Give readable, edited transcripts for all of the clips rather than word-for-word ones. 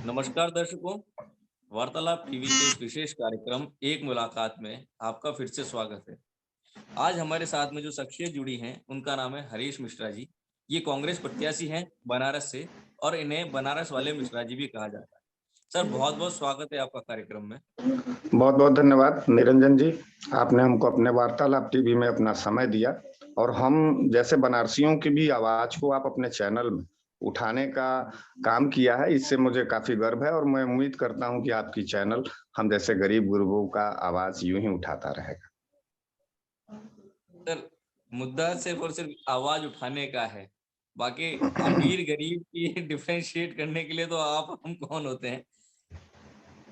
नमस्कार दर्शकों, वार्तालाप टीवी के इस विशेष कार्यक्रम एक मुलाकात में आपका फिर से स्वागत है। आज हमारे साथ में जो शख्सियत जुड़ी हैं, उनका नाम है हरीश मिश्रा जी। ये कांग्रेस प्रत्याशी हैं बनारस से और इन्हें बनारस वाले मिश्रा जी भी कहा जाता है। सर, बहुत-बहुत स्वागत है आपका कार्यक्रम में। बहुत बहुत धन्यवाद निरंजन जी। आपने हमको अपने वार्तालाप टीवी में अपना समय दिया और हम जैसे बनारसियों की भी आवाज को आप अपने चैनल में उठाने का काम किया है। इससे मुझे काफी गर्व है और मैं उम्मीद करता हूं कि आपकी चैनल हम जैसे गरीब गुरबों का आवाज यूं ही उठाता रहेगा। सर, मुद्दा सिर्फ और सिर्फ आवाज उठाने का है। बाकी अमीर-गरीब की डिफरेंशिएट करने के लिए तो आप हम कौन होते हैं?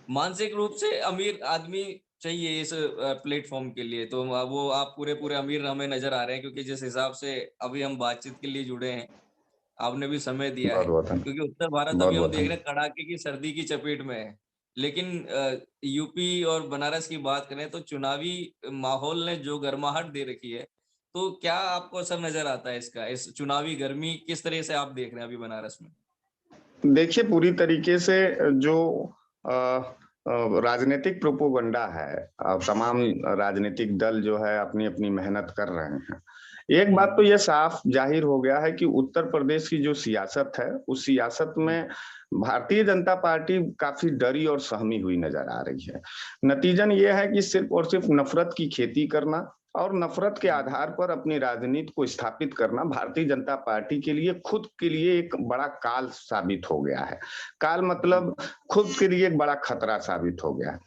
मानसिक रूप से अमीर आदमी चाहिए इस प्लेटफ़ॉर्म के लिए, तो वो आप पूरे-पूरे अमीर हमें नज़र आ रहे हैं क्योंकि जिस हिसाब से अभी हम बातचीत के लिए जुड़े हैं, आपने भी समय दिया है। बहुत बहुत धन्यवाद। क्योंकि उत्तर भारत बहुत अभी हम बहुत देख रहे धन्यवाद। हैं कड़ाके की सर्दी की चपेट में है। लेकिन यूपी और बनारस की बात करें तो चुनावी माहौल ने जो गर्माहट दे रखी है, तो क्या आपको असर नज़र आता है इसका? इस चुनावी गर्मी किस तरह से आप देख रहे हैं अभी बनारस में? देखिए पूरी तरीके से जो अ, राजनीतिक प्रोपोगंडा है, तमाम जी। राजनीतिक दल जो है अपनी अपनी मेहनत कर रहे हैं। एक बात तो हुँ, ये साफ जाहिर हो गया है कि उत्तर प्रदेश की जो सियासत है, उस सियासत हुँ, में भारतीय जनता पार्टी काफी डरी और सहमी हुई नजर आ रही है। नतीजन ये है कि सिर्फ और सिर्फ नफरत की खेती करना और नफरत के हुँ, आधार पर अपनी राजनीति को स्थापित करना भारतीय जनता पार्टी के लिए खुद के लिए एक बड़ा काल साबित हो गया है। काल जी। मतलब खुद के लिए एक बड़ा खतरा साबित हो गया है।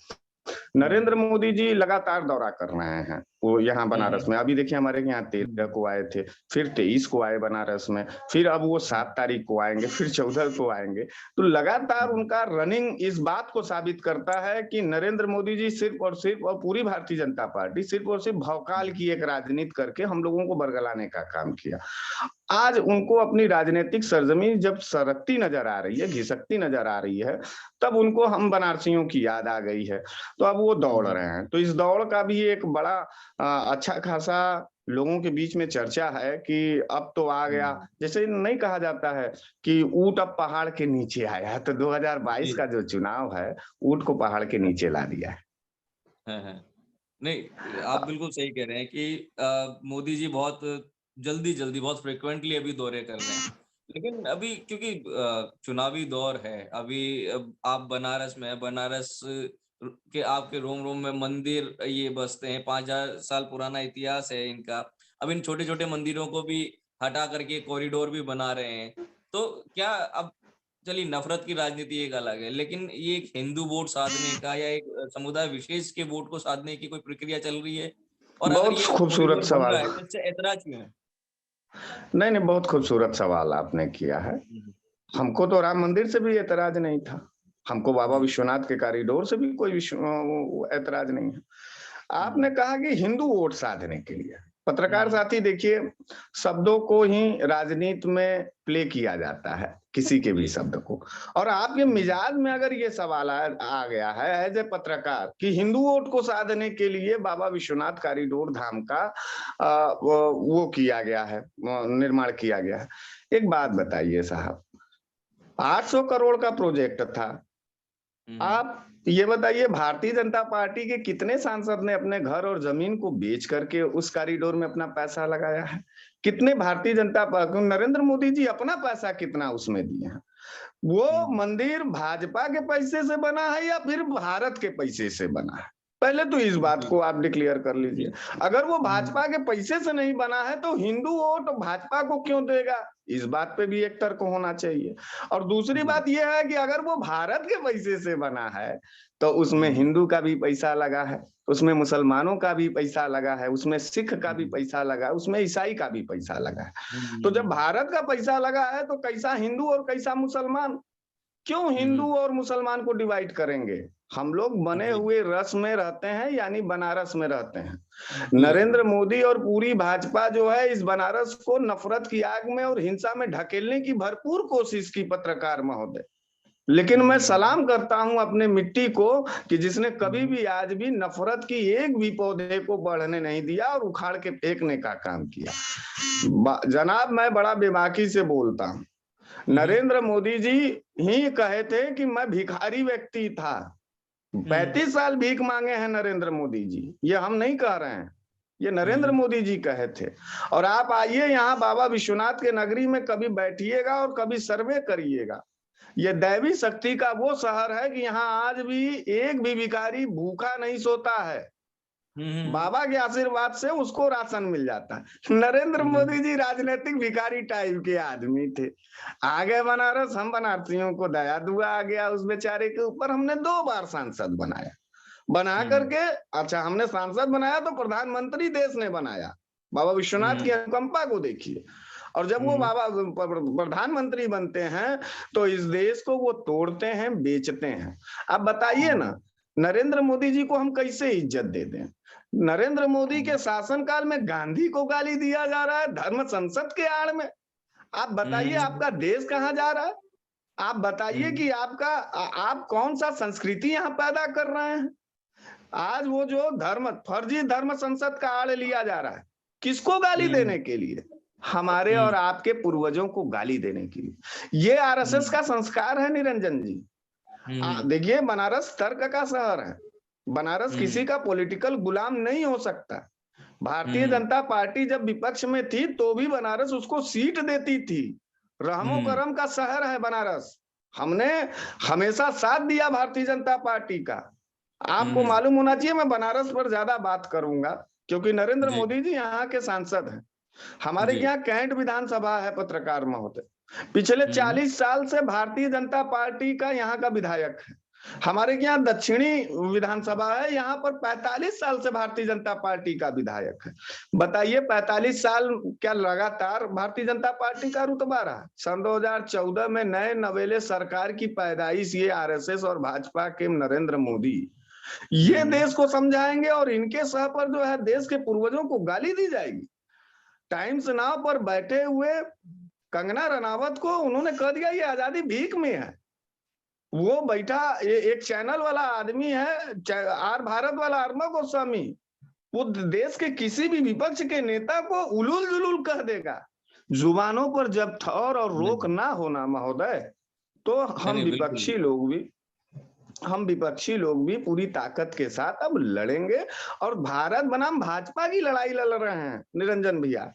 हुँ, नरेंद्र मोदी जी लगातार दौरा कर रहे हैं, वो यहाँ हुँ, बनारस हुँ, में। अभी देखिए हमारे यहाँ 13 हुँ, को आए थे, फिर 23 को आए बनारस में, फिर अब वो हुँ, 7 तारीख को आएँगे, फिर 14 को आएँगे। तो लगातार हुँ, उनका रनिंग इस बात को साबित करता है कि नरेंद्र मोदी जी सिर्फ़ और सिर्फ़ और पूरी भारतीय जनता पार्टी सिर्फ़ और सिर्फ़ भौकाल हुँ, की एक राजनीति करके हम लोगों को बरगलाने का काम किया। आज उनको अपनी राजनीतिक सरजमीं जब सरकती नज़र आ रही है, घिसकती नज़र आ रही है, तब उनको हम बनारसियों की याद आ गई है। तो अब वो दौड़ हुँ, रहे हैं। तो इस दौड़ का भी एक बड़ा अच्छा खासा लोगों के बीच में चर्चा है कि अब तो आ गया। हुँ, जैसे नहीं कहा जाता है कि ऊँट अब पहाड़ के नीचे आया है, तो 2022 जी। का जो चुनाव है, ऊँट को पहाड़ के नीचे ला दिया है। हाँ, हाँ। नहीं, आप बिल्कुल सही कह रहे हैं कि मोदी जी बहुत जल्दी-जल्दी, बहुत फ्रीक्वेंटली अभी दौरे कर रहे हैं। लेकिन अभी क्योंकि चुनावी दौर है, अभी अब आप बनारस में हैं, बनारस के आपके रोम-रोम में मंदिर ये बसते हैं, 5000 साल पुराना इतिहास है इनका। अब इन छोटे-छोटे मंदिरों को भी हटा कर के कॉरिडोर भी बना रहे हैं। तो क्या अब चलिए नफ़रत की राजनीति एक अलग है, लेकिन ये एक हिंदू वोट साधने का या एक समुदाय विशेष के वोट को साधने की कोई प्रक्रिया चल रही है? और अगर बहुत ये खूबसूरत कॉरिडोर बन सवाल। रहा है, तो इससे ऐतराज़ क्यों है? नहीं, नहीं, बहुत खूबसूरत सवाल आपने किया है। हुँ, हुँ। हमको तो राम मंदिर से भी ऐतराज़ नहीं था। हमको बाबा जी। विश्वनाथ के कॉरिडोर से भी कोई ऐतराज़ नहीं है। आपने हुँ, कहा कि हिंदू वोट साधने के लिए। पत्रकार हुँ, साथी देखिए, शब्दों को ही राजनीति में प्ले किया जाता है, किसी के भी जी। शब्द को। और आपके हुँ, मिजाज में अगर ये सवाल आ गया है एज़ ए पत्रकार कि हिंदू वोट को साधने के लिए बाबा विश्वनाथ कॉरिडोर धाम का वो किया गया है, निर्माण किया गया है। एक बात जी। बताइए साहब, 800 करोड़ का प्रोजेक्ट था। हुँ, हुँ। आप ये बताइए भारतीय जनता पार्टी के कितने सांसद ने अपने घर और जमीन को बेच करके उस कॉरिडोर में अपना पैसा लगाया है? कितने भारतीय जनता नरेंद्र मोदी जी अपना पैसा कितना उसमें दिए हैं? हुँ, वो हुँ। मंदिर भाजपा के पैसे से बना है या फिर भारत के पैसे से बना है? पहले तो इस बात जी, को आप डिक्लेयर कर जी। लीजिए। अगर वो हुँ, हुँ। भाजपा के पैसे से नहीं बना है तो हिंदू वोट भाजपा को क्यों देगा? इस बात पे भी एक तर्क होना चाहिए। और दूसरी जी। बात ये है कि अगर वो भारत के पैसे से बना है, तो उसमें हुँ, हिंदू का भी पैसा लगा है, उसमें मुसलमानों का भी पैसा लगा है, उसमें सिख का भी जी। पैसा लगा है, उसमें ईसाई का भी पैसा लगा है। हुँ, तो हुँ, जब हुँ। भारत का पैसा लगा है तो कैसा हिंदू और कैसा मुसलमान? क्यों हुँ, हिंदू हुँ। और मुसलमान को डिवाइड करेंगे? हम लोग बने जी। हुए रस में रहते हैं यानी बनारस में रहते हैं। जी, जी। नरेंद्र मोदी और पूरी भाजपा जो है इस बनारस को नफरत की आग में और हिंसा में ढकेलने की भरपूर कोशिश की पत्रकार महोदय। लेकिन हुँ, मैं हुँ, हुँ। सलाम करता हूं अपने मिट्टी को कि जिसने हुँ, कभी हुँ। भी आज भी नफरत की एक भी पौधे को बढ़ने नहीं दिया और उखाड़ के फेंकने का काम किया। जनाब मैं बड़ा बेबाकी से बोलता हूं। नरेंद्र मोदी जी ही कहे थे कि मैं भिखारी व्यक्ति था। 35 साल भीख मांगे हैं नरेंद्र मोदी जी, ये हम नहीं कह रहे हैं, ये नरेंद्र मोदी जी कहे थे। और आप आइए यहाँ बाबा विश्वनाथ के नगरी में, कभी बैठिएगा और कभी सर्वे करिएगा। ये दैवी शक्ति का वो शहर है कि यहाँ आज भी एक भी भिखारी भूखा नहीं सोता है। बाबा के आशीर्वाद से उसको राशन मिल जाता है। नरेंद्र मोदी जी राजनीतिक भिखारी टाइप के आदमी थे। आ गए बनारस, हम बनारसियों को दया दुआ आ गया उस बेचारे के ऊपर। हमने 2 बार सांसद बनाया, बना करके अच्छा हमने सांसद बनाया तो प्रधानमंत्री देश ने बनाया। बाबा विश्वनाथ की अनुकंपा को देखिए। और जब वो बाबा प्रधानमंत्री बनते हैं तो इस देश को वो तोड़ते हैं, बेचते हैं। अब बताइए ना, नरेंद्र मोदी जी को हम कैसे इज्जत दे दें? नरेंद्र मोदी के शासनकाल में गांधी को गाली दिया जा रहा है धर्म संसद के आड़ में। आप बताइए आपका देश कहाँ जा रहा है? आप बताइए कि आप कौन सा संस्कृति यहाँ पैदा कर रहे हैं? आज वो जो फर्जी धर्म संसद का आड़ लिया जा रहा है, किसको गाली देने के लिए? हमारे और आपके पूर्वजों को गाली देने के लिए। ये आरएसएस का संस्कार है निरंजन जी। देखिए, बनारस तर्क का शहर है। बनारस किसी का पॉलिटिकल गुलाम नहीं हो सकता। भारतीय जनता पार्टी जब विपक्ष में थी तो भी बनारस उसको सीट देती थी। रहमो करम का शहर है बनारस। हमने हमेशा साथ दिया भारतीय जनता पार्टी का। आपको मालूम होना चाहिए, मैं बनारस पर ज्यादा बात करूंगा क्योंकि नरेंद्र मोदी जी यहाँ के सांसद हैं। हमारे यहाँ कैंट विधानसभा है पत्रकार महोदय, पिछले 40 साल से भारतीय जनता पार्टी का यहाँ का विधायक है। हमारे यहाँ दक्षिणी विधानसभा है, यहाँ पर 45 साल से भारतीय जनता पार्टी का विधायक है। बताइए 45 साल क्या लगातार भारतीय जनता पार्टी का रुतबा रहा? सन 2014 में नए नवेले सरकार की पैदाइश ये आरएसएस और भाजपा के नरेंद्र मोदी ये देश को समझाएंगे और इनके सह पर जो है देश के पूर्वजों को गाली दी जाएगी। टाइम्स नाउ पर बैठे हुए कंगना रनावत को उन्होंने कह दिया ये आजादी भीख में है। वो बैठा एक चैनल वाला आदमी है, आर भारत वाला अर्णब गोस्वामी, वो देश के किसी भी विपक्ष के नेता को उलूल जुलूल कह देगा। जुबानों पर जब ठौर और रोक ना होना महोदय, तो हम विपक्षी लोग भी पूरी ताकत के साथ अब लड़ेंगे और भारत बनाम भाजपा की लड़ाई लड़ रहे हैं निरंजन भैया।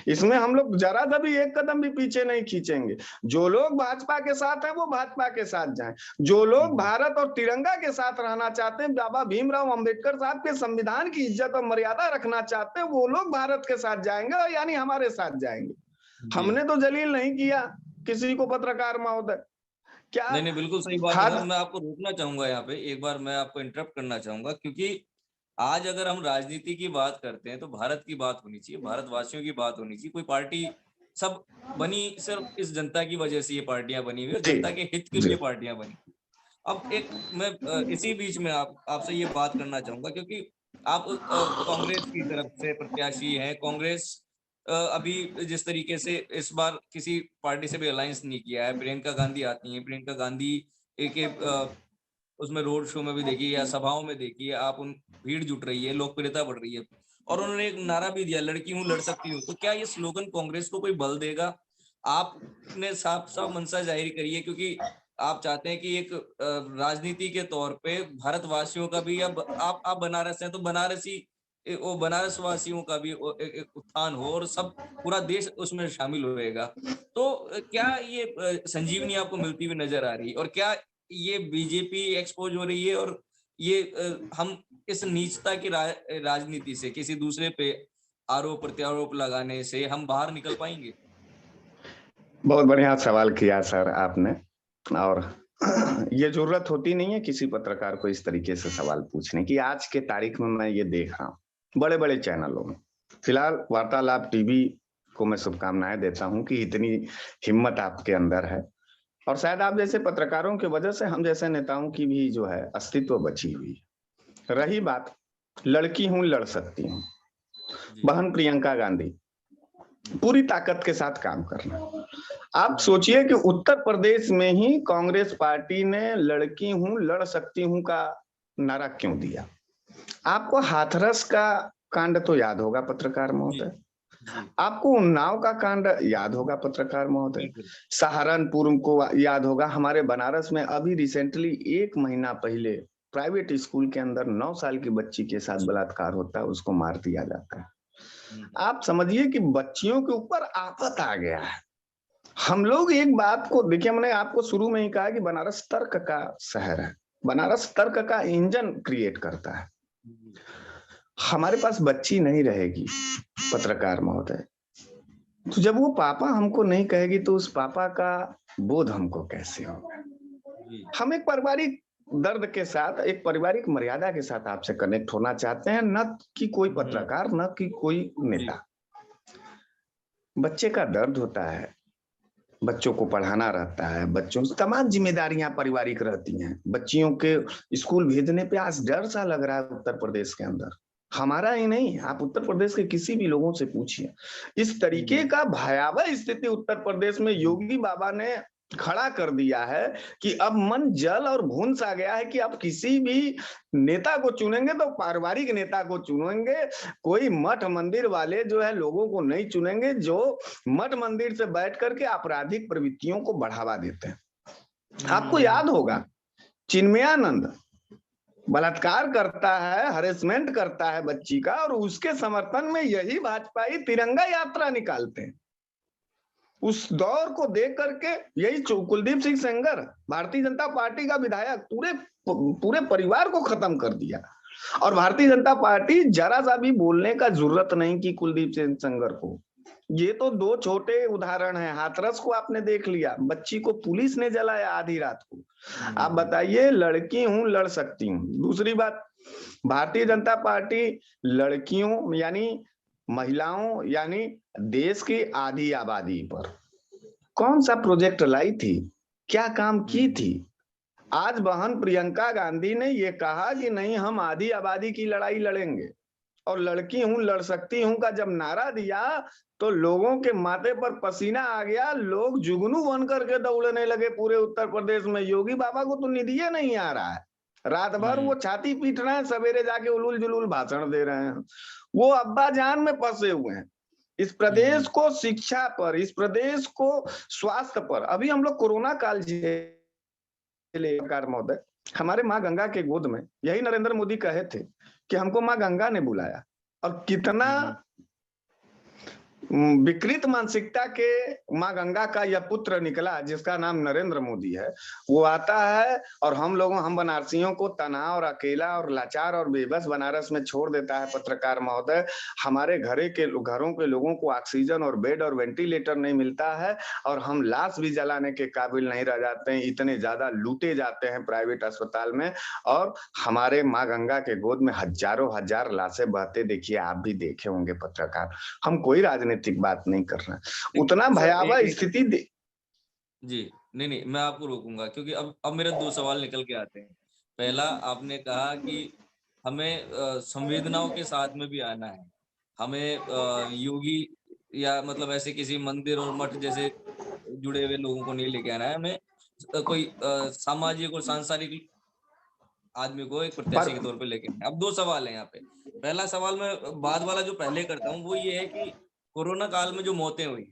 इसमें हम लोग जरा सा भी एक कदम भी पीछे नहीं खींचेंगे। जो लोग भाजपा के साथ हैं वो भाजपा के साथ जाएं, जो लोग भारत और तिरंगा के साथ रहना चाहते हैं, बाबा भीमराव अंबेडकर साहब के संविधान की इज्जत और मर्यादा रखना चाहते हैं, वो लोग भारत के साथ जाएंगे और यानी हमारे साथ जाएंगे। हमने तो जलील नहीं किया किसी को पत्रकार महोदय। क्या नहीं बिल्कुल सही बात है। मैं आपको रोकना चाहूंगा यहाँ पे, एक बार मैं आपको इंटरप्ट करना चाहूंगा, क्योंकि आज अगर हम राजनीति की बात करते हैं तो भारत की बात होनी चाहिए, भारतवासियों की बात होनी चाहिए। कोई पार्टी सब बनी सिर्फ इस जनता की वजह से, ये पार्टियां बनी हुई और जनता के हित के लिए पार्टियां बनी। अब एक मैं इसी बीच में आपसे ये बात करना चाहूंगा, क्योंकि आप कांग्रेस की तरफ से प्रत्याशी हैं। कांग्रेस अभी जिस तरीके से इस बार किसी पार्टी से भी अलायंस नहीं किया है। प्रियंका गांधी आती हैं, प्रियंका गांधी एक उसमें रोड शो में भी देखिए या सभाओं में देखिए आप, उन भीड़ जुट रही है, लोकप्रियता बढ़ रही है। और उन्होंने एक नारा भी दिया, लड़की हूं लड़ सकती हूँ। तो क्या ये स्लोगन कांग्रेस को कोई बल देगा? आपने साफ साफ मंशा जाहिर करी है, क्योंकि आप चाहते हैं कि एक राजनीति के तौर पे भारतवासियों का भी, अब आप बनारस हैं तो बनारस वासियों का भी एक उत्थान हो और सब पूरा देश उसमें शामिल होएगा। तो क्या ये संजीवनी आपको मिलती हुई नजर आ रही है? और क्या ये बीजेपी एक्सपोज हो रही है और ये हम इस नीचता की राजनीति से, किसी दूसरे पे आरोप प्रत्यारोप लगाने से हम बाहर निकल पाएंगे? बहुत बढ़िया सवाल किया सर आपने। और ये जरूरत होती नहीं है किसी पत्रकार को इस तरीके से सवाल पूछने की। आज के तारीख में मैं ये देख रहा हूँ बड़े बड़े चैनलों में। फिलहाल वार्तालाप टीवी को मैं शुभकामनाएं देता हूँ कि इतनी हिम्मत आपके अंदर है, और शायद आप जैसे पत्रकारों की वजह से हम जैसे नेताओं की भी जो है अस्तित्व बची हुई है। रही बात लड़की हूं लड़ सकती हूँ, बहन प्रियंका गांधी पूरी ताकत के साथ काम करना। आप सोचिए कि उत्तर प्रदेश में ही कांग्रेस पार्टी ने लड़की हूं लड़ सकती हूं का नारा क्यों दिया? आपको हाथरस का कांड तो याद होगा पत्रकार महोदय। जी, आपको उन्नाव का कांड याद होगा पत्रकार महोदय, बिल्कुल। सहारनपुर को याद होगा, हमारे बनारस में अभी रिसेंटली 1 महीना पहले प्राइवेट स्कूल के अंदर 9 साल की बच्ची के साथ जी। बलात्कार होता है, उसको मार दिया जाता है। हुँ, आप समझिए कि बच्चियों के ऊपर आफत आ गया है। हम लोग एक बात को देखिए, मैंने आपको शुरू में ही कहा कि बनारस तर्क का शहर है। बनारस तर्क का इंजन क्रिएट करता है। जी, हमारे पास बच्ची नहीं रहेगी पत्रकार महोदय, तो जब वो पापा हमको नहीं कहेगी तो उस पापा का बोध हमको कैसे होगा? जी। हम एक पारिवारिक दर्द के साथ, एक पारिवारिक मर्यादा के साथ आपसे कनेक्ट होना चाहते हैं, न कि कोई हुँ, पत्रकार, न कि कोई जी। नेता। बच्चे का दर्द होता है, बच्चों को पढ़ाना रहता है, बच्चों से तमाम ज़िम्मेदारियाँ पारिवारिक रहती हैं। बच्चियों के स्कूल भेजने पे आज डर सा लग रहा है उत्तर प्रदेश के अंदर। हमारा ही नहीं, आप उत्तर प्रदेश के किसी भी लोगों से पूछिए। इस तरीके हुँ, का भयावह स्थिति उत्तर प्रदेश में जी। योगी बाबा ने खड़ा कर दिया है कि अब मन जल और भून सा गया है कि अब किसी भी नेता को चुनेंगे तो पारिवारिक नेता को चुनेंगे। कोई मठ मंदिर वाले जो है लोगों को नहीं चुनेंगे, जो मठ मंदिर से बैठ करके आपराधिक प्रवृत्तियों को बढ़ावा देते हैं। हुँ, हुँ, आपको हुँ, हुँ। याद होगा चिन्मयानंद बलात्कार करता है, हरेसमेंट करता है बच्ची का, और उसके समर्थन में यही भाजपाई तिरंगा यात्रा निकालते हैं। उस दौर को देख करके यही कुलदीप सिंह सेंगर, भारतीय जनता पार्टी का विधायक, पूरे पूरे परिवार को खत्म कर दिया। और भारतीय जनता पार्टी जरा सा भी बोलने का जरूरत नहीं की कुलदीप सिंह सेंगर को। ये तो 2 छोटे उदाहरण हैं। हाथरस को आपने देख लिया, बच्ची को पुलिस ने जलाया आधी रात को। हुँ, आप हुँ, हुँ। बताइए, लड़की हूं, लड़ सकती हूँ। दूसरी बात, भारतीय जनता पार्टी लड़कियों यानी महिलाओं यानी देश की आधी आबादी पर कौन सा प्रोजेक्ट लाई थी? क्या काम हुँ, की हुँ। थी? आज बहन प्रियंका गांधी ने ये कहा कि नहीं, हम आधी आबादी की लड़ाई लड़ेंगे। और लड़की हूं, लड़ सकती हूं का जब नारा दिया तो लोगों के माथे पर पसीना आ गया, लोग जुगनू बन करके दौड़ने लगे पूरे उत्तर प्रदेश में। योगी बाबा को तो निदिये नहीं आ रहा है, रात भर वो हुँ, छाती पीट रहे हैं, सवेरे जाके उलूल जुलूल भाषण दे रहे हैं। वो अब्बा जान में फंसे हुए हैं। इस हुँ, प्रदेश हुँ। को शिक्षा पर, इस प्रदेश को स्वास्थ्य पर, अभी हम लोग कोरोना काल झेले कार महोदय, हमारे माँ गंगा के गोद में यही नरेंद्र मोदी कहे थे कि हमको माँ गंगा ने बुलाया। और कितना हुँ, हुँ। विकृत मानसिकता के माँ गंगा का यह पुत्र निकला जिसका नाम नरेंद्र मोदी है। वो आता है और हम बनारसियों को तनाव और अकेला और लाचार और बेबस बनारस में छोड़ देता है पत्रकार महोदय। हमारे घरों के लोगों को ऑक्सीजन और बेड और वेंटिलेटर नहीं मिलता है, और हम लाश भी जलाने के काबिल नहीं रह जाते हैं, इतने ज्यादा लूटे जाते हैं प्राइवेट अस्पताल में। और हमारे माँ गंगा के गोद में हजारों हजार लाशें बहते देखिए, आप भी देखे होंगे पत्रकार। हम कोई राजनीतिक बात नहीं कर रहे हैं। देखिए उतना सर ए भयावह एक स्थिति दे जी, नहीं, मैं आपको रोकूँगा क्योंकि अब मेरे 2 सवाल निकल के आते हैं। पहला आपने कहा कि हमें संवेदनाओं के साथ में भी आना है। हमें योगी या मतलब ऐसे किसी मंदिर और मठ जैसे जुड़े हुए लोगों को नहीं लेके आना है। हमें कोई सामाजिक और सांसारिक आदमी को एक पर प्रत्याशी के तौर पे लेके आना है। अब 2 सवाल हैं यहाँ पे। पहला सवाल मैं बाद वाला जो पहले करता हूँ, वो ये है कि कोरोना काल में जो मौतें हुई,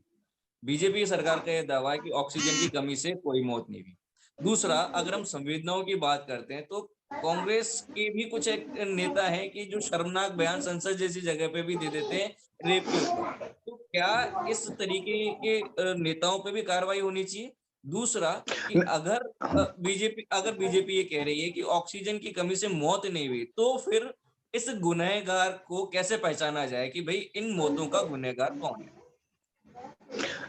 बीजेपी सरकार का ये दावा है कि ऑक्सीजन की कमी से कोई मौत नहीं हुई। दूसरा, अगर हम संवेदनाओं की बात करते हैं, तो कांग्रेस के भी कुछ एक नेता हैं कि जो शर्मनाक बयान संसद जैसी जगह पे भी दे देते हैं रेप के ऊपर। तो क्या इस तरीके के नेताओं पे भी कार्रवाई होनी चाहिए? दूसरा कि अगर बीजेपी ये कह रही है कि ऑक्सीजन की कमी से मौत नहीं हुई, तो फिर इस गुनहगार को कैसे पहचाना जाए कि भई इन मौतों का गुनहगार कौन है?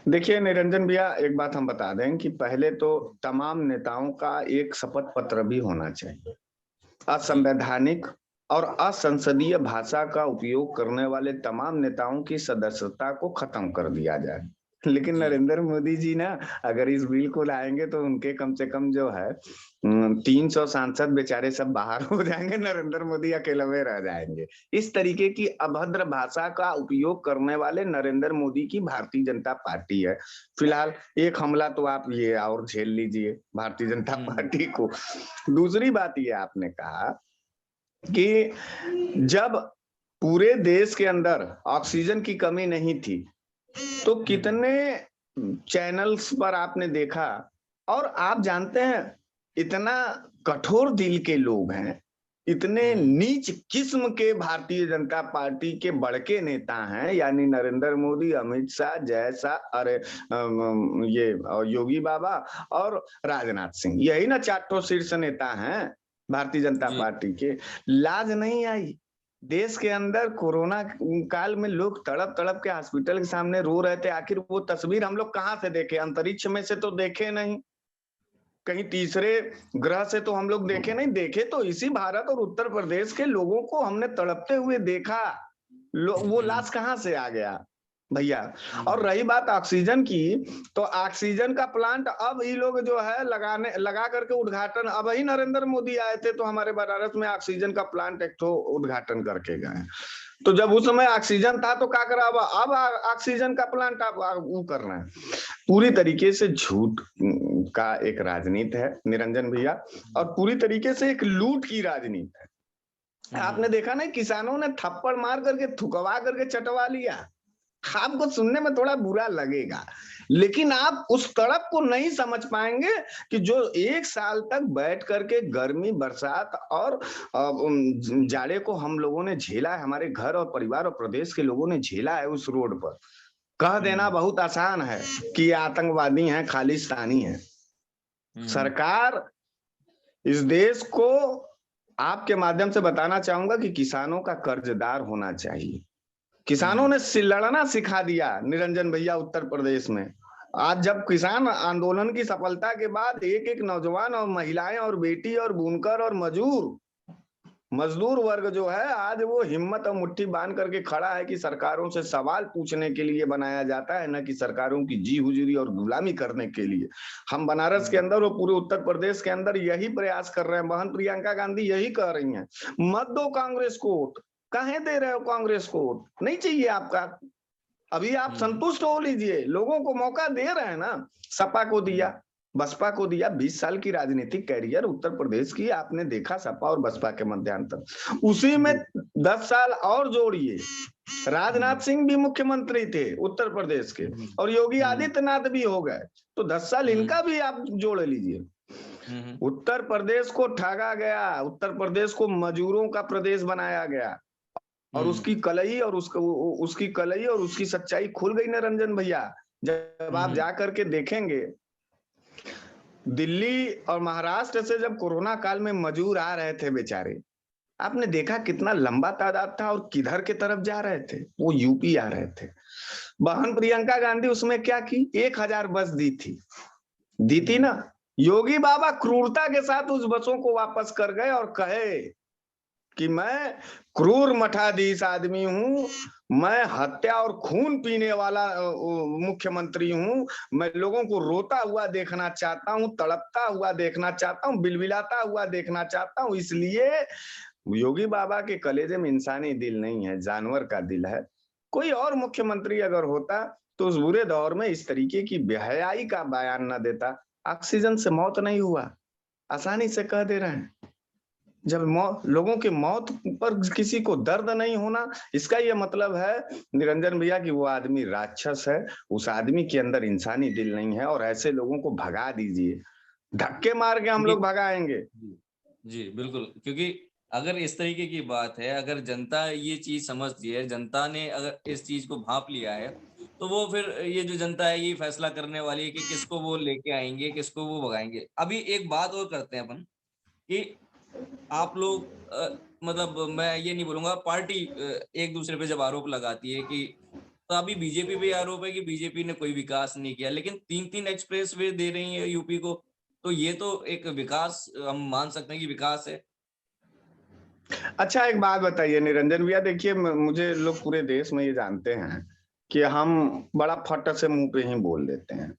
देखिए निरंजन भैया, एक बात हम बता दें कि पहले तो तमाम नेताओं का एक शपथ पत्र भी होना चाहिए। जी। असंवैधानिक और असंसदीय भाषा का उपयोग करने वाले तमाम नेताओं की सदस्यता को खत्म कर दिया जाए। लेकिन जी। नरेंद्र मोदी जी ना, अगर इस बिल को लाएंगे तो उनके कम से कम जो है 300 सांसद बेचारे सब बाहर हो जाएंगे, नरेंद्र मोदी अकेले रह जाएंगे। इस तरीके की अभद्र भाषा का उपयोग करने वाले नरेंद्र मोदी की भारतीय जनता पार्टी है। फिलहाल एक हमला तो आप ये और झेल लीजिए भारतीय जनता हुँ, हुँ। पार्टी को। दूसरी बात ये आपने कहा कि जब पूरे देश के अंदर ऑक्सीजन की कमी नहीं थी, तो कितने चैनल्स पर आपने देखा। और आप जानते हैं, इतना कठोर दिल के लोग हैं, इतने नीच किस्म के भारतीय जनता पार्टी के बड़के नेता हैं, यानी नरेंद्र मोदी, अमित शाह, जय शाह, अरे ये योगी बाबा और राजनाथ सिंह, यही ना चारों शीर्ष नेता हैं भारतीय जनता जी पार्टी के। लाज नहीं आई। देश के अंदर कोरोना काल में लोग तड़प तड़प के हॉस्पिटल के सामने रो रहे थे। आखिर वो तस्वीर हम लोग कहाँ से देखे? अंतरिक्ष में से तो देखे नहीं, कहीं तीसरे ग्रह से तो हम लोग देखे नहीं, देखे तो इसी भारत और उत्तर प्रदेश के लोगों को हमने तड़पते हुए देखा। वो लाश कहाँ से आ गया भैया? और रही बात ऑक्सीजन की, तो ऑक्सीजन का प्लांट अब ये लोग जो है लगा करके उद्घाटन, अब ही नरेंद्र मोदी आए थे तो हमारे बनारस में ऑक्सीजन का प्लांट एक तो उद्घाटन करके गए। तो जब उस समय ऑक्सीजन था तो क्या करा? अब ऑक्सीजन का प्लांट आप वो कर रहे हैं। पूरी तरीके से झूठ का एक राजनीति है निरंजन भैया, और पूरी तरीके से एक लूट की राजनीति है। आपने देखा ना, किसानों ने थप्पड़ मार करके थुकवा करके चटवा लिया। आपको सुनने में थोड़ा बुरा लगेगा, लेकिन आप उस तड़प को नहीं समझ पाएंगे कि जो 1 साल तक बैठ करके गर्मी, बरसात और जाड़े को हम लोगों ने झेला है, हमारे घर और परिवार और प्रदेश के लोगों ने झेला है उस रोड पर। कह देना बहुत आसान है कि ये आतंकवादी हैं, खालिस्तानी हैं। सरकार इस देश को आपके माध्यम से बताना चाहूंगा कि किसानों का कर्जदार होना चाहिए। किसानों ने लड़ना सिखा दिया निरंजन भैया उत्तर प्रदेश में। आज जब किसान आंदोलन की सफलता के बाद एक एक नौजवान और महिलाएं और बेटी और बुनकर और मजदूर वर्ग जो है, आज वो हिम्मत और मुट्ठी बांध करके खड़ा है कि सरकारों से सवाल पूछने के लिए बनाया जाता है, न कि सरकारों की जी हुजूरी और गुलामी करने के लिए। हम बनारस के अंदर और पूरे उत्तर प्रदेश के अंदर यही प्रयास कर रहे हैं। बहन प्रियंका गांधी यही कह रही हैं, मत दो कांग्रेस को वोट। काहे दे रहे हो कांग्रेस को वोट? नहीं चाहिए आपका। अभी आप संतुष्ट हो लीजिए, लोगों को मौका दे रहे हैं ना। सपा को दिया, बसपा को दिया। 20 साल की राजनीतिक कैरियर उत्तर प्रदेश की आपने देखा, सपा और बसपा के मध्यांतर। उसी में 10 साल और जोड़िए, राजनाथ सिंह भी मुख्यमंत्री थे उत्तर प्रदेश के, और योगी आदित्यनाथ भी हो गए, तो 10 साल इनका भी आप जोड़ लीजिए। उत्तर प्रदेश को ठगा गया, उत्तर प्रदेश को मजदूरों का प्रदेश बनाया गया, और उसकी कलई और उसकी सच्चाई खुल गई ना रंजन भैया। जब आप जा करके देखेंगे, दिल्ली और महाराष्ट्र से जब कोरोना काल में मजदूर आ रहे थे बेचारे, आपने देखा कितना लंबा तादाद था और किधर के तरफ जा रहे थे? वो यूपी आ रहे थे। बहन प्रियंका गांधी उसमें क्या की? 1000 बस दी थी ना। योगी बाबा क्रूरता के साथ उस बसों को वापस कर गए और कहे कि मैं क्रूर मठाधीश आदमी हूं, मैं हत्या और खून पीने वाला मुख्यमंत्री हूं, मैं लोगों को रोता हुआ देखना चाहता हूं, तड़पता हुआ देखना चाहता हूं, बिलबिलाता हुआ देखना चाहता हूं। इसलिए योगी बाबा के कलेजे में इंसानी दिल नहीं है, जानवर का दिल है। कोई और मुख्यमंत्री अगर होता तो उस बुरे दौर में इस तरीके की बेहयाई का बयान न देता। ऑक्सीजन से मौत नहीं हुआ, आसानी से कह दे रहे हैं। जब लोगों की मौत पर किसी को दर्द नहीं होना, इसका यह मतलब है निरंजन भैया कि वो आदमी राक्षस है, उस आदमी के अंदर इंसानी दिल नहीं है। और ऐसे लोगों को भगा दीजिए, धक्के मार के हम लोग भगाएंगे। जी बिल्कुल, क्योंकि अगर इस तरीके की बात है, अगर जनता ये चीज समझती है, जनता ने अगर इस चीज को भांप लिया है, तो वो फिर ये जो जनता है ये फैसला करने वाली है कि किसको वो लेके आएंगे, किसको वो भगाएंगे। अभी एक बात और करते हैं अपन कि आप लोग मतलब मैं ये नहीं बोलूंगा, पार्टी एक दूसरे पे जब आरोप लगाती है कि, तो अभी बीजेपी पे आरोप है कि बीजेपी ने कोई विकास नहीं किया, लेकिन 3-3 एक्सप्रेस वे दे रही है यूपी को, तो ये तो एक विकास हम मान सकते हैं कि विकास है। अच्छा, एक बात बताइए निरंजन भैया, देखिए मुझे लोग पूरे देश में ये जानते हैं कि हम बड़ा फट से मुंह पे ही बोल देते हैं।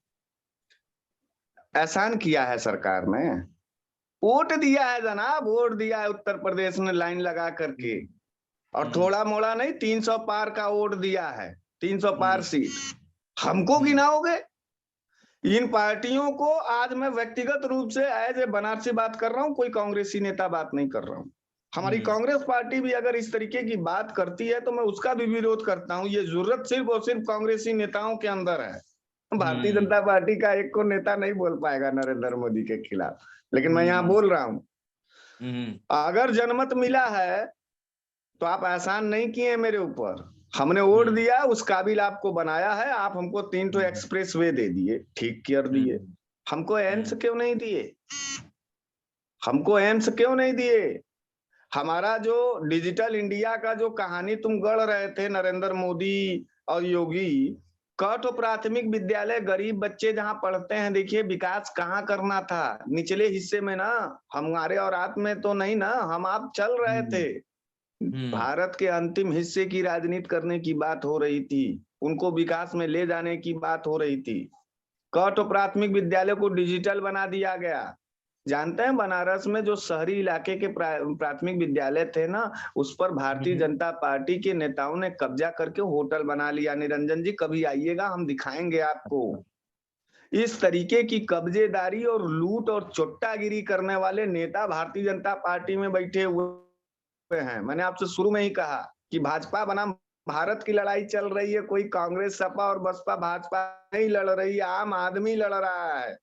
एहसान किया है सरकार ने, वोट दिया है जनाब, वोट दिया है उत्तर प्रदेश में लाइन लगा करके, और थोड़ा मोड़ा नहीं, 300 पार का वोट दिया है, 300 पार सीट। हमको गिनाओगे? इन पार्टियों को आज मैं व्यक्तिगत रूप से एज ए बनारसी बात कर रहा हूं, कोई कांग्रेसी नेता बात नहीं कर रहा हूं। हमारी कांग्रेस पार्टी भी अगर इस तरीके की बात करती है तो मैं उसका भी विरोध करता हूं। ये जरूरत सिर्फ और सिर्फ कांग्रेसी नेताओं के अंदर है। भारतीय जनता पार्टी का एक को नेता नहीं बोल पाएगा नरेंद्र मोदी के खिलाफ, लेकिन मैं यहाँ बोल रहा हूँ, अगर जनमत मिला है तो आप एहसान नहीं किए मेरे ऊपर। हमने वोट दिया, उस काबिल आपको बनाया है, आप हमको 3 एक्सप्रेस वे दे दिए, ठीक कर दिए। हमको एम्स क्यों नहीं दिए? हमको एम्स क्यों नहीं दिए? हमारा जो डिजिटल इंडिया का जो कहानी तुम गढ़ रहे थे नरेंद्र मोदी और योगी, कठ प्राथमिक विद्यालय गरीब बच्चे जहां पढ़ते हैं, देखिए विकास कहाँ करना था, निचले हिस्से में ना, हमारे और आप में तो नहीं ना, हम आप चल रहे थे। भारत के अंतिम हिस्से की राजनीति करने की बात हो रही थी, उनको विकास में ले जाने की बात हो रही थी। कठ प्राथमिक विद्यालय को डिजिटल बना दिया गया। जानते हैं बनारस में जो शहरी इलाके के प्राथमिक विद्यालय थे ना, उस पर भारतीय जनता पार्टी के नेताओं ने कब्जा करके होटल बना लिया। निरंजन जी कभी आइएगा, हम दिखाएंगे आपको। इस तरीके की कब्जेदारी और लूट और चोट्टागिरी करने वाले नेता भारतीय जनता पार्टी में बैठे हुए हैं। मैंने आपसे शुरू में ही कहा कि भाजपा बनाम भारत की लड़ाई चल रही है, कोई कांग्रेस सपा और बसपा भाजपा नहीं लड़ रही है, आम आदमी लड़ रहा है।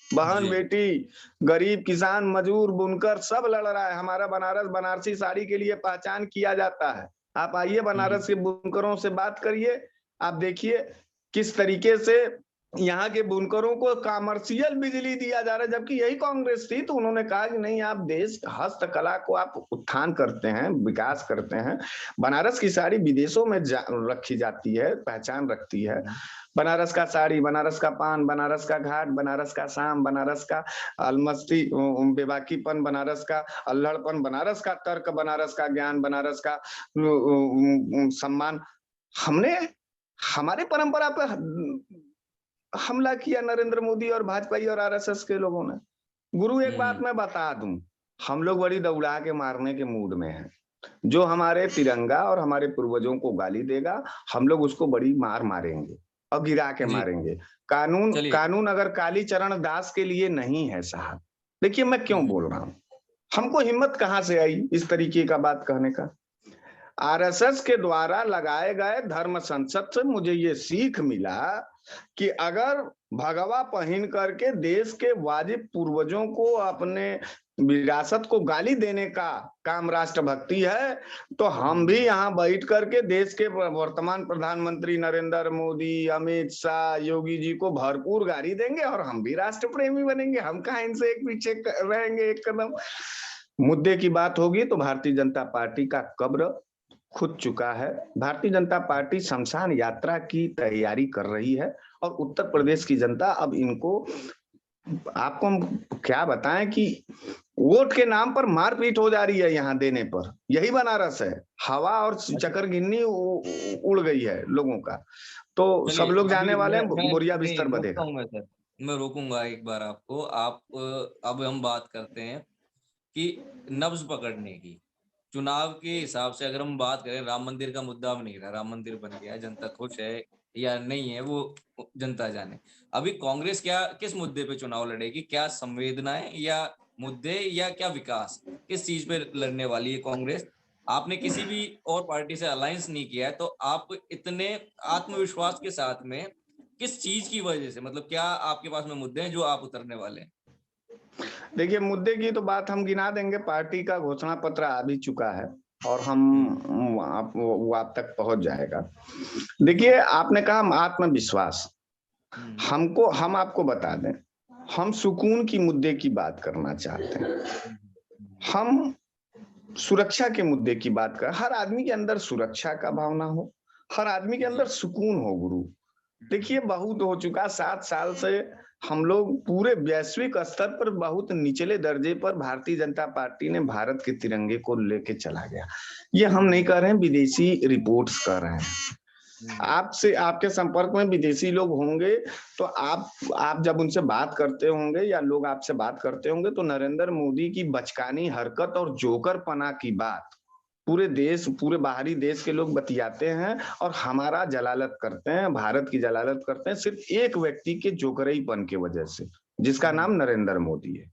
बहन बेटी, गरीब, किसान, मजदूर, बुनकर सब लड़ रहा है। हमारा बनारस बनारसी साड़ी के लिए पहचान किया जाता है। आप आइए बनारस के बुनकरों से बात करिए, आप देखिए किस तरीके से यहाँ के बुनकरों को कॉमर्शियल बिजली दिया जा रहा है, जबकि यही कांग्रेस थी। तो उन्होंने कहा कि नहीं, आप देश हस्तकला को आप उत्थान करते हैं, विकास करते हैं। बनारस की साड़ी विदेशों में रखी जाती है, पहचान रखती है। बनारस का साड़ी, बनारस का पान, बनारस का घाट, बनारस का शाम, बनारस का अलमस्ती बेबाकीपन, बनारस का अल्हड़पन, बनारस का तर्क, बनारस का ज्ञान, बनारस का सम्मान। हमने हमारे परंपरा पर हमला किया नरेंद्र मोदी और भाजपा और आरएसएस के लोगों ने। गुरु एक बात मैं बता दूं, हम लोग बड़ी दौड़ा के मारने के मूड में हैं। जो हमारे तिरंगा और हमारे पूर्वजों को गाली देगा, हम लोग उसको बड़ी मार मारेंगे और गिरा के मारेंगे। कानून अगर कालीचरण दास के लिए नहीं है साहब। देखिए मैं क्यों बोल रहा हूं, हमको हिम्मत कहां से आई इस तरीके का बात कहने का। आरएसएस के द्वारा लगाए गए धर्म संसद से मुझे ये सीख मिला कि अगर भगवा पहन करके देश के वाजिब पूर्वजों को अपने विरासत को गाली देने का काम राष्ट्रभक्ति है, तो हम भी यहाँ बैठ करके देश के वर्तमान प्रधानमंत्री नरेंद्र मोदी, अमित शाह, योगी जी को भरपूर गाली देंगे और हम भी राष्ट्र प्रेमी बनेंगे। हम कहाँ इनसे एक पीछे रहेंगे एक कदम। मुद्दे की बात होगी तो भारतीय जनता पार्टी का कब्र खुद चुका है। भारतीय जनता पार्टी शमशान यात्रा की तैयारी कर रही है और उत्तर प्रदेश की जनता अब इनको, आपको हम क्या बताएं कि वोट के नाम पर मारपीट हो जा रही है यहाँ देने पर। यही बनारस है, हवा और चक्कर गिन्नी उड़ गई है लोगों का। तो सब लोग जाने वाले हैं, बोरिया बिस्तर बंधेगा। मैं रोकूंगा एक बार आपको। आप अब हम बात करते हैं कि नब्ज पकड़ने की, चुनाव के हिसाब से अगर हम बात करें, राम मंदिर का मुद्दा अब नहीं रहा, राम मंदिर बन गया, जनता खुश है या नहीं है वो जनता जाने। अभी कांग्रेस क्या किस मुद्दे पे चुनाव लड़ेगी? क्या संवेदनाएं या मुद्दे या क्या विकास, किस चीज पे लड़ने वाली है कांग्रेस? आपने किसी भी और पार्टी से अलायंस नहीं किया है, तो आप इतने आत्मविश्वास के साथ में किस चीज की वजह से, मतलब क्या आपके पास में मुद्दे हैं जो आप उतरने वाले हैं? देखिए मुद्दे की तो बात हम गिना देंगे। पार्टी का घोषणा पत्र आ भी चुका है और हम वो आप तक पहुंच जाएगा। देखिए आपने कहा आत्मविश्वास, हम आपको बता दें, हम सुकून की मुद्दे की बात करना चाहते हैं। हम सुरक्षा के मुद्दे की बात कर, हर आदमी के अंदर सुरक्षा का भावना हो, हर आदमी के अंदर सुकून हो। गुरु देखिए बहुत हो चुका, 7 साल से हम लोग पूरे वैश्विक स्तर पर बहुत निचले दर्जे पर भारतीय जनता पार्टी ने भारत के तिरंगे को लेके चला गया। ये हम नहीं कह रहे हैं, विदेशी रिपोर्ट्स कर रहे हैं। आपसे, आपके संपर्क में विदेशी लोग होंगे तो आप जब उनसे बात करते होंगे या लोग आपसे बात करते होंगे तो नरेंद्र मोदी की बचकानी हरकत और जोकरपना की बात पूरे देश, पूरे बाहरी देश के लोग बतियाते हैं और हमारा जलालत करते हैं, भारत की जलालत करते हैं सिर्फ एक व्यक्ति के जोकरईपन की वजह से, जिसका नाम नरेंद्र मोदी है।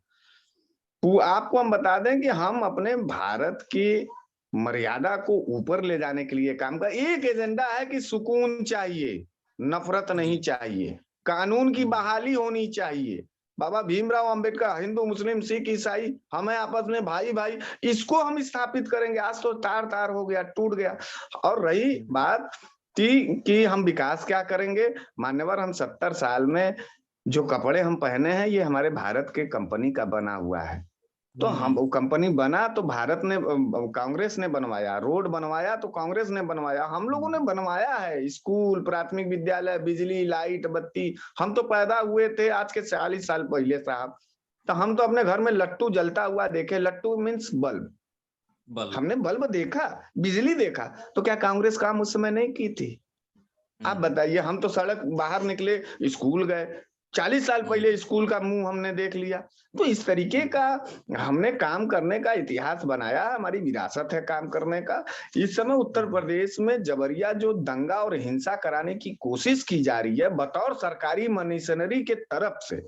आपको हम बता दें कि हम अपने भारत की मर्यादा को ऊपर ले जाने के लिए काम कर, एक एजेंडा है कि सुकून चाहिए, नफरत नहीं चाहिए, कानून की बहाली होनी चाहिए। बाबा भीमराव अंबेडकर, हिंदू मुस्लिम सिख ईसाई हमें आपस में भाई भाई, इसको हम स्थापित करेंगे। आज तो तार तार हो गया, टूट गया। और रही बात कि हम विकास क्या करेंगे, मान्यवर, हम 70 साल में जो कपड़े हम पहने हैं ये हमारे भारत के कंपनी का बना हुआ है। तो हम, वो कंपनी बना तो भारत ने, कांग्रेस ने बनवाया, रोड बनवाया तो कांग्रेस ने बनवाया, हम लोगों ने बनवाया है। स्कूल, प्राथमिक विद्यालय, बिजली, लाइट, बत्ती, हम तो पैदा हुए थे आज के 40 साल पहले साहब, तो हम तो अपने घर में लट्टू जलता हुआ देखे। लट्टू मीन्स बल्ब, हमने बल्ब देखा, बिजली देखा। तो क्या कांग्रेस काम उस समय नहीं की थी? आप बताइए। हम तो सड़क बाहर निकले, स्कूल गए, 40 साल पहले स्कूल का मुंह हमने देख लिया। तो इस तरीके का हमने काम करने का इतिहास बनाया, हमारी विरासत है काम करने का। इस समय उत्तर प्रदेश में जबरिया जो दंगा और हिंसा कराने की कोशिश की जा रही है बतौर सरकारी मशीनरी के तरफ से,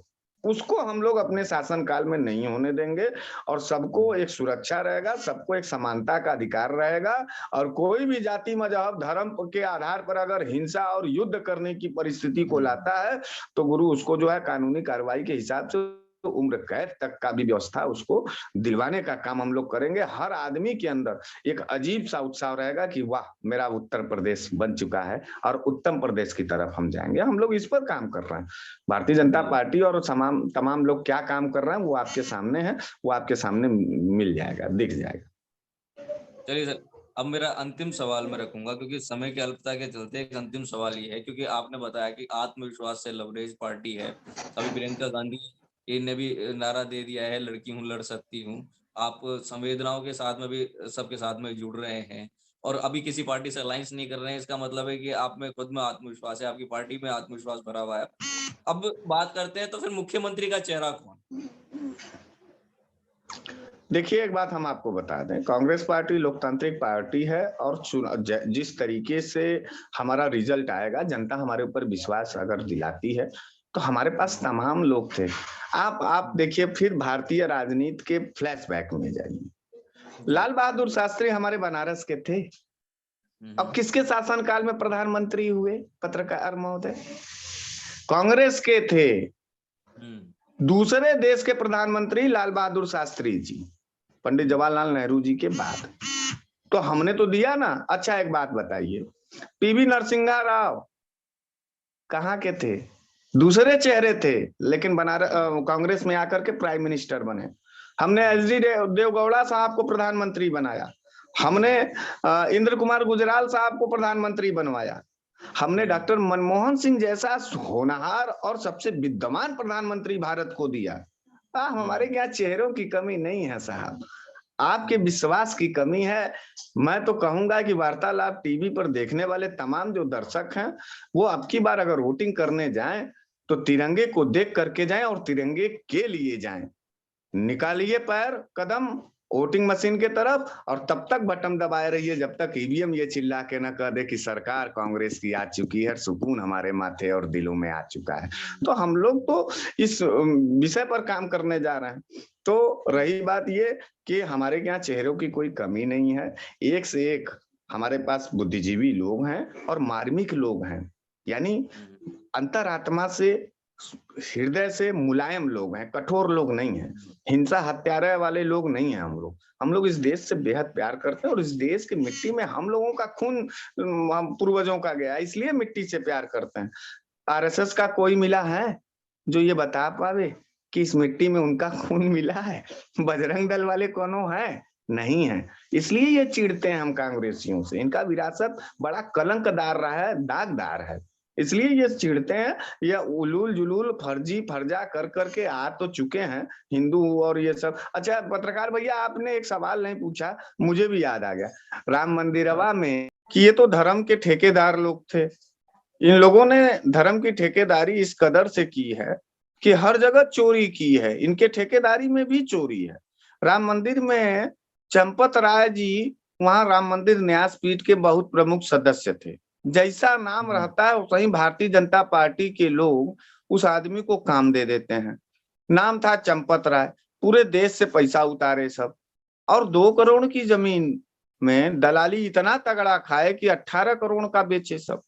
उसको हम लोग अपने शासनकाल में नहीं होने देंगे। और सबको एक सुरक्षा रहेगा, सबको एक समानता का अधिकार रहेगा। और कोई भी जाति, मजहब, धर्म के आधार पर अगर हिंसा और युद्ध करने की परिस्थिति को लाता है तो गुरु उसको जो है कानूनी कार्रवाई के हिसाब से तो उम्र कैद तक का भी व्यवस्था उसको दिलवाने का काम हम लोग करेंगे। हर आदमी के अंदर एक अजीब सा उत्साह रहेगा कि वाह, मेरा उत्तर प्रदेश बन चुका है और उत्तम प्रदेश की तरफ हम जाएंगे। हम लोग इस पर काम कर रहे हैं। भारतीय जनता पार्टी और तमाम लोग क्या काम कर रहे हैं वो आपके सामने है, वो आपके सामने मिल जाएगा, दिख जाएगा। चलिए सर, अब मेरा अंतिम सवाल मैं रखूंगा, क्योंकि समय की अल्पता के चलते एक अंतिम सवाल ये है, क्योंकि आपने बताया कि आत्मविश्वास से लवरेज पार्टी है। अभी प्रियंका गांधी ने भी नारा दे दिया है, लड़की हूँ लड़ सकती हूँ। आप संवेदनाओं के साथ में भी सबके साथ में जुड़ रहे हैं, और अभी किसी पार्टी से अलायंस नहीं कर रहे हैं। इसका मतलब है कि आप में खुद में आत्मविश्वास है, आपकी पार्टी में आत्मविश्वास भरा हुआ है। अब बात करते हैं, तो फिर मुख्यमंत्री का चेहरा कौन? देखिए, एक बात हम आपको बता दें, कांग्रेस पार्टी लोकतांत्रिक पार्टी है और जिस तरीके से हमारा रिजल्ट आएगा, जनता हमारे ऊपर विश्वास अगर दिलाती है तो हमारे पास तमाम लोग थे। आप देखिए, फिर भारतीय राजनीति के फ्लैशबैक में जाइए। लाल बहादुर शास्त्री हमारे बनारस के थे। अब किसके शासनकाल में प्रधानमंत्री हुए पत्रकार महोदय? कांग्रेस के थे। दूसरे देश के प्रधानमंत्री लाल बहादुर शास्त्री जी, पंडित जवाहरलाल नेहरू जी के बाद। तो हमने तो दिया ना। अच्छा, एक बात बताइए, पीवी नरसिम्हा राव कहाँ के थे? दूसरे चेहरे थे, लेकिन बनारस कांग्रेस में आकर के प्राइम मिनिस्टर बने। हमने एच.डी. देवगौड़ा साहब को प्रधानमंत्री बनाया। हमने इंद्र कुमार गुजराल साहब को प्रधानमंत्री बनवाया। हमने डॉक्टर मनमोहन सिंह जैसा होनहार और सबसे विद्यमान प्रधानमंत्री भारत को दिया। हमारे यहाँ चेहरों की कमी नहीं है साहब, आपके विश्वास की कमी है। मैं तो कहूंगा कि वार्तालाप टीवी पर देखने वाले तमाम जो दर्शक हैं, वो अब की बार अगर वोटिंग करने जाएं तो तिरंगे को देख करके जाएं और तिरंगे के लिए जाएं। निकालिए पैर कदम वोटिंग मशीन के तरफ, और तब तक बटन दबाए रहिए जब तक ईवीएम ये चिल्ला के न कह दे कि सरकार कांग्रेस की आ चुकी है, सुकून हमारे माथे और दिलों में आ चुका है। तो हम लोग तो इस विषय पर काम करने जा रहे हैं। तो रही बात ये कि हमारे यहाँ चेहरों की कोई कमी नहीं है, एक से एक हमारे पास बुद्धिजीवी लोग हैं और मार्मिक लोग हैं, यानी अंतरात्मा से, हृदय से मुलायम लोग हैं, कठोर लोग नहीं हैं, हिंसा हत्यारे वाले लोग नहीं हैं। हम लोग इस देश से बेहद प्यार करते हैं और इस देश की मिट्टी में हम लोगों का खून, हम पूर्वजों का गया, इसलिए मिट्टी से प्यार करते हैं। आरएसएस का कोई मिला है जो ये बता पावे कि इस मिट्टी में उनका खून मिला है? बजरंग दल वाले कोनो है? नहीं है। इसलिए ये चिढ़ते हैं हम कांग्रेसियों से, इनका विरासत बड़ा कलंकदार रहा है, दागदार है, इसलिए ये चिढ़ते हैं। ये उलूल जुलूल फर्जी फर्जा कर करके आ तो चुके हैं हिंदू और ये सब। अच्छा पत्रकार भैया, आपने एक सवाल नहीं पूछा, मुझे भी याद आ गया। राम मंदिरवा में कि ये तो धर्म के ठेकेदार लोग थे, इन लोगों ने धर्म की ठेकेदारी इस कदर से की है कि हर जगह चोरी की है, इनके ठेकेदारी में भी चोरी है। राम मंदिर में चंपत राय जी वहां राम मंदिर न्यास पीठ के बहुत प्रमुख सदस्य थे। जैसा नाम रहता है वही भारतीय जनता पार्टी के लोग उस आदमी को काम दे देते हैं। नाम था चंपत राय, पूरे देश से पैसा उतारे सब, और 2 करोड़ की जमीन में दलाली इतना तगड़ा खाए कि 18 करोड़ का बेचे सब।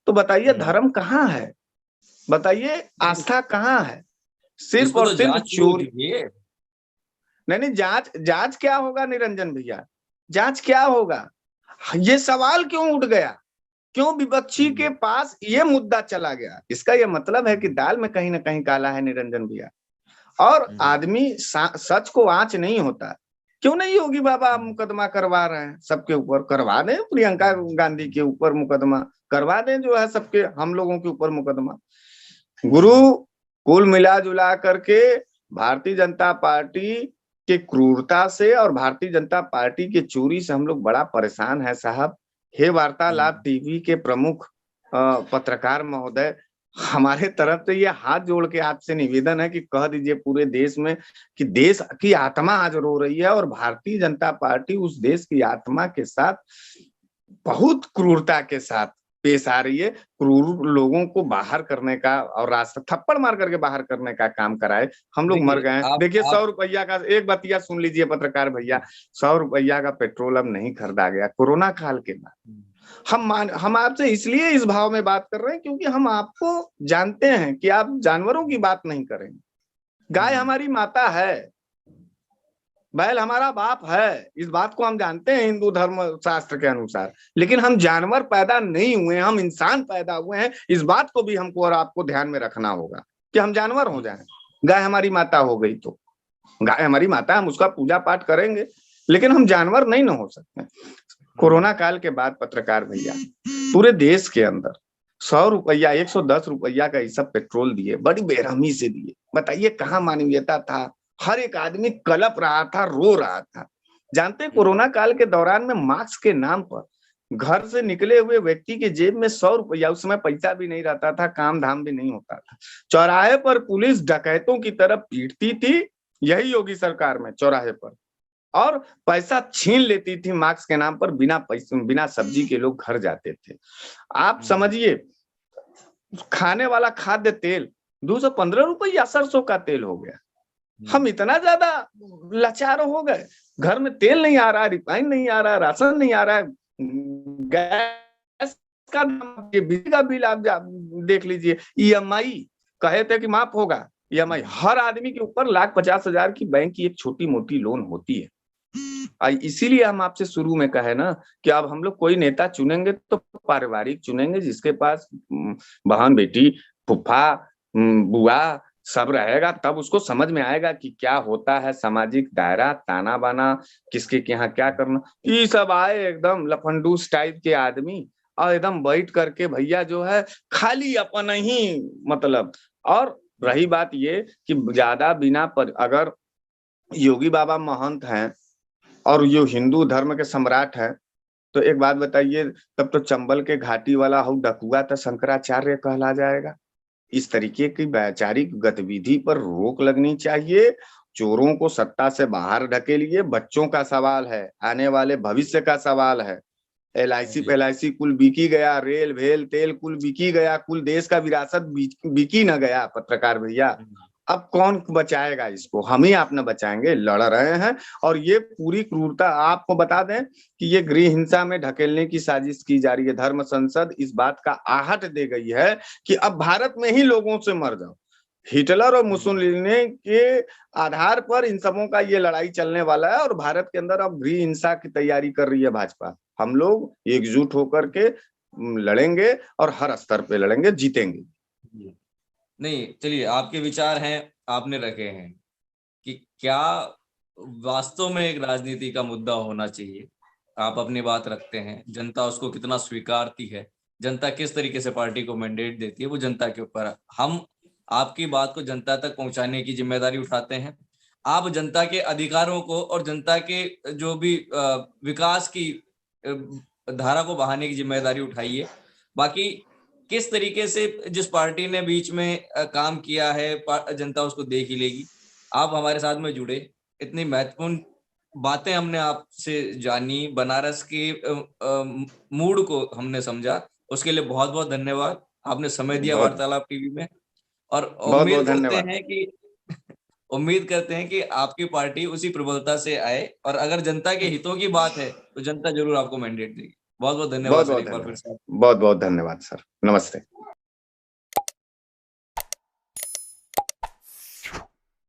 तो बताइए धर्म कहाँ है, बताइए आस्था कहाँ है? इस सिर्फ पे और तो सिर्फ जांच शुरू चोरी। कीजिए। नहीं, जांच क्या होगा निरंजन भैया, जांच क्या होगा? ये सवाल क्यों उठ गया, क्यों विपक्षी के पास ये मुद्दा चला गया? इसका ये मतलब है कि दाल में कहीं ना कहीं काला है निरंजन भैया। और आदमी सच को आंच नहीं होता। क्यों नहीं होगी बाबा? आप मुकदमा करवा रहे हैं सबके ऊपर, करवा दें, प्रियंका गांधी के ऊपर मुकदमा करवा दें, जो है सबके हम लोगों के ऊपर मुकदमा। गुरु, कुल मिला जुला करके भारतीय जनता पार्टी के क्रूरता से और भारतीय जनता पार्टी के चोरी से हम लोग बड़ा परेशान है साहब। हे वार्तालाप टीवी के प्रमुख पत्रकार महोदय, हमारे तरफ से ये हाथ जोड़ के आपसे निवेदन है कि कह दीजिए पूरे देश में कि देश की आत्मा आज रो रही है और भारतीय जनता पार्टी उस देश की आत्मा के साथ बहुत क्रूरता के साथ पेश आ रही है। क्रूर लोगों को बाहर करने का और रास्ता थप्पड़ मार करके बाहर करने का काम कराए। हम लोग मर गए। देखिए 100 रुपया का, एक बतिया सुन लीजिए पत्रकार भैया, 100 रुपया का पेट्रोल अब नहीं खरीदा गया कोरोना काल के बाद। हम आपसे इसलिए इस भाव में बात कर रहे हैं क्योंकि हम आपको जानते हैं कि आप जानवरों की बात नहीं करेंगे। गाय हमारी माता है, बैल हमारा बाप है, इस बात को हम जानते हैं हिंदू धर्म शास्त्र के अनुसार। लेकिन हम जानवर पैदा नहीं हुए, हम इंसान पैदा हुए हैं। इस बात को भी हमको और आपको ध्यान में रखना होगा कि हम जानवर हो जाएं। गाय हमारी माता हो गई तो गाय हमारी माता, हम उसका पूजा पाठ करेंगे, लेकिन हम जानवर नहीं ना हो सकते। कोरोना काल के बाद पत्रकार भैया पूरे देश के अंदर 100 रुपया 110 रुपया का ये सब पेट्रोल दिए, बड़ी बेरहमी से दिए। बताइए कहाँ मानवीयता था? हर एक आदमी कलप रहा था, रो रहा था। जानते हैं कोरोना काल के दौरान में मास्क के नाम पर घर से निकले हुए व्यक्ति के जेब में 100 रुपया, उस समय पैसा भी नहीं रहता था, काम धाम भी नहीं होता था, चौराहे पर पुलिस डकैतों की तरफ पीटती थी, यही योगी सरकार में चौराहे पर, और पैसा छीन लेती थी मास्क के नाम पर। बिना पैसे बिना सब्जी के लोग घर जाते थे। आप समझिए खाने वाला खाद्य तेल 215 रुपया सरसों का तेल हो गया। हम इतना ज्यादा लाचार हो गए, घर में तेल नहीं आ रहा, रिफाइन नहीं आ रहा, राशन नहीं आ रहा, गैस का बिजली का बिल आप देख लीजिए, ईएमआई कहे थे कि माफ होगा, ईएमआई हर आदमी के ऊपर 1,50,000 की बैंक की एक छोटी मोटी लोन होती है। इसीलिए हम आपसे शुरू में कहे ना कि अब हम लोग कोई नेता चुनेंगे तो पारिवारिक चुनेंगे, जिसके पास बहन बेटी फूफा बुआ सब रहेगा, तब उसको समझ में आएगा कि क्या होता है सामाजिक दायरा, ताना बाना, किसके यहाँ क्या करना। ये सब आए एकदम लफंडूस टाइप के आदमी और एकदम बैठ करके भैया जो है खाली अपन ही मतलब। और रही बात ये कि ज्यादा बिना पर अगर योगी बाबा महंत हैं और ये हिंदू धर्म के सम्राट हैं, तो एक बात बताइए, तब तो चंबल के घाटी वाला हो डकुआ तो शंकराचार्य कहला जाएगा। इस तरीके की वैचारिक गतिविधि पर रोक लगनी चाहिए। चोरों को सत्ता से बाहर ढकेलिए। बच्चों का सवाल है, आने वाले भविष्य का सवाल है। एलआईसी कुल बिकी गया, रेल भेल तेल कुल बिकी गया, कुल देश का विरासत बिकी न गया पत्रकार भैया। अब कौन बचाएगा इसको? हम ही आप न बचाएंगे, लड़ रहे हैं। और ये पूरी क्रूरता आपको बता दें कि ये गृह हिंसा में ढकेलने की साजिश की जा रही है। धर्म संसद इस बात का आहट दे गई है कि अब भारत में ही लोगों से मर जाओ। हिटलर और मुसोलिनी के आधार पर इन सबों का ये लड़ाई चलने वाला है और भारत के अंदर अब गृह हिंसा की तैयारी कर रही है भाजपा। हम लोग एकजुट होकर के लड़ेंगे और हर स्तर पे लड़ेंगे, जीतेंगे। नहीं, चलिए, आपके विचार हैं, आपने रखे हैं कि क्या वास्तव में एक राजनीति का मुद्दा होना चाहिए। आप अपनी बात रखते हैं, जनता उसको कितना स्वीकारती है, जनता किस तरीके से पार्टी को मैंडेट देती है, वो जनता के ऊपर है। हम आपकी बात को जनता तक पहुंचाने की जिम्मेदारी उठाते हैं। आप जनता के अधिकारों को और जनता के जो भी विकास की धारा को बहाने की जिम्मेदारी उठाइए। बाकी किस तरीके से जिस पार्टी ने बीच में काम किया है, जनता उसको देख ही लेगी। आप हमारे साथ में जुड़े, इतनी महत्वपूर्ण बातें हमने आपसे जानी, बनारस के मूड को हमने समझा, उसके लिए बहुत बहुत धन्यवाद। आपने समय दिया वार्तालाप टीवी में, और उम्मीद करते हैं कि उम्मीद करते हैं कि आपकी पार्टी उसी प्रबलता से आए, और अगर जनता के हितों की बात है तो जनता जरूर आपको मैंडेट देगी। बहुत बहुत धन्यवाद बहुत सर, बहुत एक बार फिर धन्यवाद, से। बहुत बहुत धन्यवाद सर, नमस्ते।